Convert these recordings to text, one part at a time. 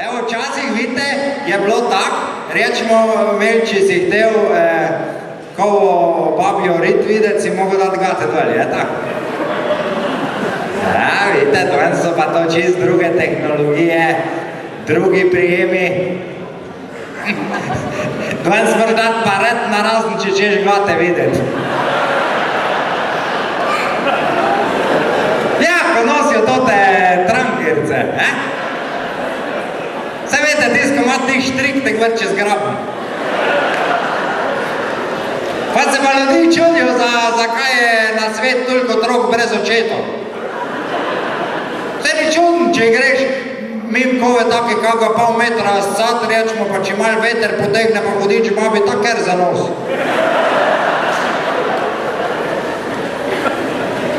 Evo, včasih, vidite, je bilo tako, rečemo, če si htel kovo babjo rit videti, si mogel dati gate dol, je tako? Ja, vidite, danes so pa to čist druge tehnologije, drugi prijemi. Danes moraš dati paret na razen, če češ gate videti. Ja, ko nosijo tote trankirce, Saj vete, tisto ima tih štrik, te gvar čez grabno. Pa se pa ljudi čudijo, zakaj je na svet toliko otrok brez očetov. Vse ni čudno, če greš mim kove take kakega pol metra scat, rečemo, pa če malo veter potegne, pa hodič, ima bi tak ker za nos.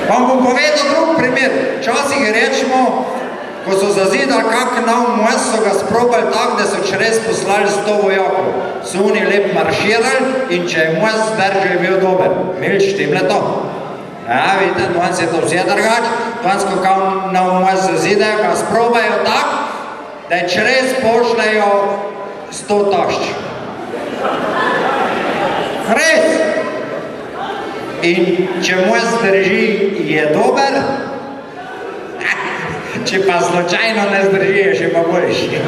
Vam bom povedal drug primer. Včasih rečemo, ko so zazidali kak nov most, so ga sprobali tako, da so čez poslali 100 vojakov. So oni lep marširali in če je most zdržal, je bil dober. Milč, štimle to. Ja, vidite, danes je to vse drugač. Danes, ko kao nov most zazidajo, ga sprobajo tako, da čez pošlejo 100 tašč. Res! In če most zdrži, je dober, če pa slučajno ne zdrži, je še pa boljši.